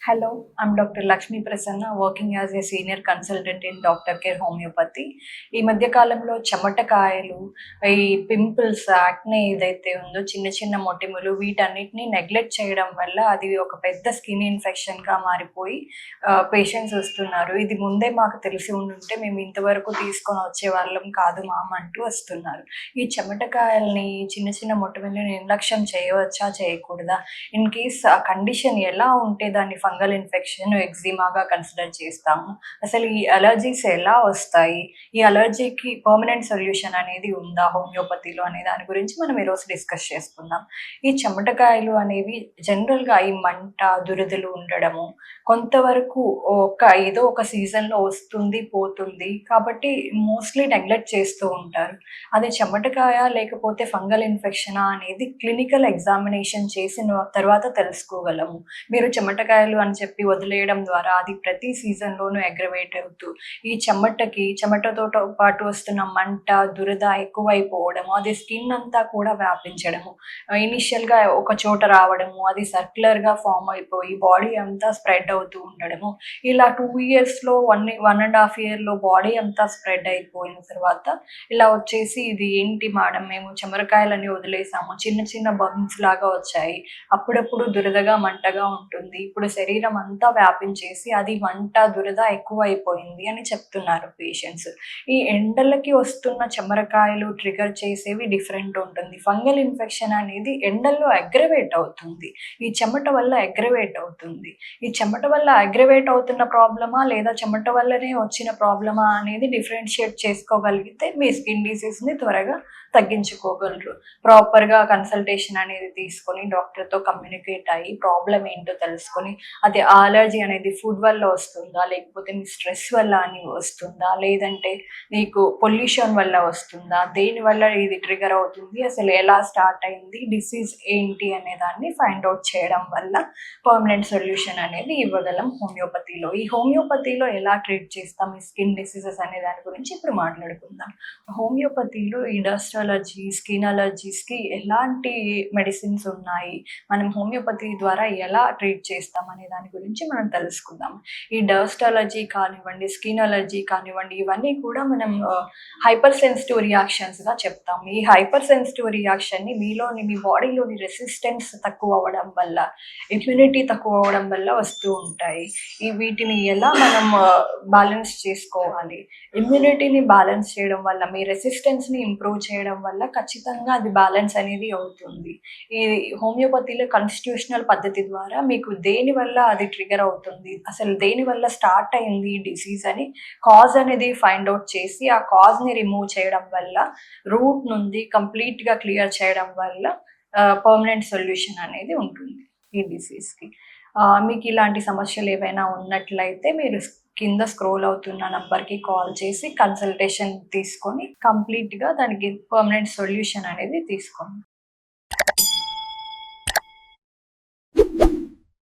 Hello, I'm Dr. Lakshmi Prasanna, working as a senior consultant in Dr. Care Homeopathy. ఈ మధ్య కాలంలో చెమటకాయలు, ఈ pimples, acne ఏదైతే ఉందో చిన్న చిన్న మొటిమలు వీటన్నిటిని నెగ్లెక్ట్ చేయడం వల్ల అది ఒక పెద్ద స్కిన్ ఇన్ఫెక్షన్‌గా మారిపోయి పేషెంట్స్ వస్తున్నారు. ఇది ముందే మాకు తెలిసి ఉండుంటే మేము ఇంతవరకు తీసుకొని వచ్చేవాళ్ళం కాదు మామ్ అంటూ వస్తున్నారు. ఈ చెమటకాయల్ని, చిన్న చిన్న మొటిమలని నిర్లక్ష్యం చేయవచ్చా? చేయకూడదా? ఇన్ కేస్ ఆ కండిషన్ ఎలా ఉంటే దాన్ని ఫంగల్ ఇన్ఫెక్షన్, ఎగ్జిమాగా కన్సిడర్ చేస్తాము. అసలు ఈ అలర్జీస్ ఎలా వస్తాయి? ఈ అలర్జీకి పర్మనెంట్ సొల్యూషన్ అనేది ఉందా హోమియోపతిలో అనే దాని గురించి మనం ఈరోజు డిస్కస్ చేసుకుందాం. ఈ చెమటకాయలు అనేవి జనరల్‌గా ఈ మంట, దురదలు ఉండడము, కొంతవరకు ఏదో ఒక సీజన్‌లో వస్తుంది, పోతుంది. కాబట్టి మోస్ట్‌లీ నెగ్లెక్ట్ చేస్తూ ఉంటారు. అది చెమటకాయ లేకపోతే ఫంగల్ ఇన్ఫెక్షనా అనేది క్లినికల్ ఎగ్జామినేషన్ చేసిన తర్వాత తెలుసుకోగలము. మీరు చెమటకాయలు అని చెప్పి వదిలేయడం ద్వారా అది ప్రతి సీజన్‌లోనూ అగ్రవేట్ అవుతూ, ఈ చెమటతో పాటు వస్తున్న మంట, దురద ఎక్కువైపోవడము, అది స్కిన్ అంతా కూడా వ్యాపించడము. ఇనీషియల్‌గా ఒక చోట రావడము, అది సర్క్యులర్‌గా ఫార్మ్ అయిపోయి బాడీ అంతా స్ప్రెడ్ అవుతూ ఉండడము. ఇలా 2 ఇయర్స్‌లో 1.5 ఇయర్‌లో బాడీ అంతా స్ప్రెడ్ అయిపోయిన తర్వాత ఇలా వచ్చేసి ఇది ఏంటి మేడం మేము చెమరకాయలని వదిలేసాము. చిన్న చిన్న బంప్స్ లాగా వచ్చాయి. అప్పుడప్పుడు దురదగా, మంటగా ఉంటుంది. ఇప్పుడు శరీరం అంతా వ్యాపించేసి అది మంట, దురద ఎక్కువైపోయింది అని చెప్తున్నారు పేషెంట్స్. ఈ ఎండలకి వస్తున్న చెమరకాయలు ట్రిగర్ చేసేవి డిఫరెంట్ ఉంటుంది. ఫంగల్ ఇన్ఫెక్షన్ అనేది ఎండల్లో అగ్రవేట్ అవుతుంది. ఈ చెమట వల్ల అగ్రవేట్ అవుతుంది. ఈ చెమట వల్ల అగ్రవేట్ అవుతున్న ప్రాబ్లమా? లేదా చెమట వల్లనే వచ్చిన ప్రాబ్లమా? అనేది డిఫరెన్షియేట్ చేసుకోగలిగితే మీ స్కిన్ డిసీజ్‌ని త్వరగా తగ్గించుకోగలరు. ప్రాపర్‌గా కన్సల్టేషన్ అనేది తీసుకొని డాక్టర్‌తో కమ్యూనికేట్ అయ్యి ప్రాబ్లమ్ ఏంటో తెలుసుకొని, అది ఆ అలర్జీ అనేది ఫుడ్ వల్ల వస్తుందా? లేకపోతే మీ స్ట్రెస్ వల్ల అని వస్తుందా? లేదంటే నీకు పొల్యూషన్ వల్ల వస్తుందా? దేనివల్ల ఇది ట్రిగర్ అవుతుంది? అసలు ఎలా స్టార్ట్ అయింది? డిసీజ్ ఏంటి? అనే దాన్ని ఫైండ్ ఔట్ చేయడం వల్ల పర్మనెంట్ సొల్యూషన్ అనేది ఇవ్వగలం హోమియోపతిలో. ఈ హోమియోపతిలో ఎలా ట్రీట్ చేస్తాం ఈ స్కిన్ డిసీజెస్ అనే దాని గురించి ఇప్పుడు మాట్లాడుకుందాం. హోమియోపతిలో ఈ డస్ట్ అలర్జీ, స్కిన్ అలర్జీస్‌కి ఎలాంటి మెడిసిన్స్ ఉన్నాయి? మనం హోమియోపతి ద్వారా ఎలా ట్రీట్ చేస్తాం అనే దాని గురించి మనం తెలుసుకుందాం. ఈ డస్ట్ అలర్జీ కానివ్వండి, స్కిన్ అలర్జీ కానివ్వండి, ఇవన్నీ కూడా మనం హైపర్ సెన్సిటివ్ రియాక్షన్స్‌గా చెప్తాం. ఈ హైపర్ సెన్సిటివ్ రియాక్షన్‌ని మీ బాడీలోని రెసిస్టెన్స్ తక్కువ అవ్వడం వల్ల, ఇమ్యూనిటీ తక్కువ అవ్వడం వల్ల వస్తూ ఉంటాయి. వీటిని ఎలా మనం బ్యాలెన్స్ చేసుకోవాలి? ఇమ్యూనిటీని బ్యాలెన్స్ చేయడం వల్ల, మీ రెసిస్టెన్స్‌ని ఇంప్రూవ్ చేయడం వల్ల ఖచ్చితంగా అది బ్యాలెన్స్ అనేది అవుతుంది. ఈ హోమియోపతిలో కాన్స్టిట్యూషనల్ పద్ధతి ద్వారా మీకు దేనివల్ల అది ట్రిగర్ అవుతుంది, అసలు దేనివల్ల స్టార్ట్ అయింది ఈ డిసీజ్ అని కాజ్ అనేది ఫైండ్ ఔట్ చేసి, ఆ కాజ్‌ని రిమూవ్ చేయడం వల్ల, రూట్ నుండి కంప్లీట్‌గా క్లియర్ చేయడం వల్ల పర్మనెంట్ సొల్యూషన్ అనేది ఉంటుంది ఈ డిసీజ్‌కి. మీకు ఇలాంటి సమస్యలు ఏవైనా ఉన్నట్లయితే మీరు కింద స్క్రోల్ అవుతున్న నంబర్‌కి కాల్ చేసి కన్సల్టేషన్ తీసుకొని కంప్లీట్‌గా దానికి పర్మనెంట్ సొల్యూషన్ అనేది తీసుకోండి.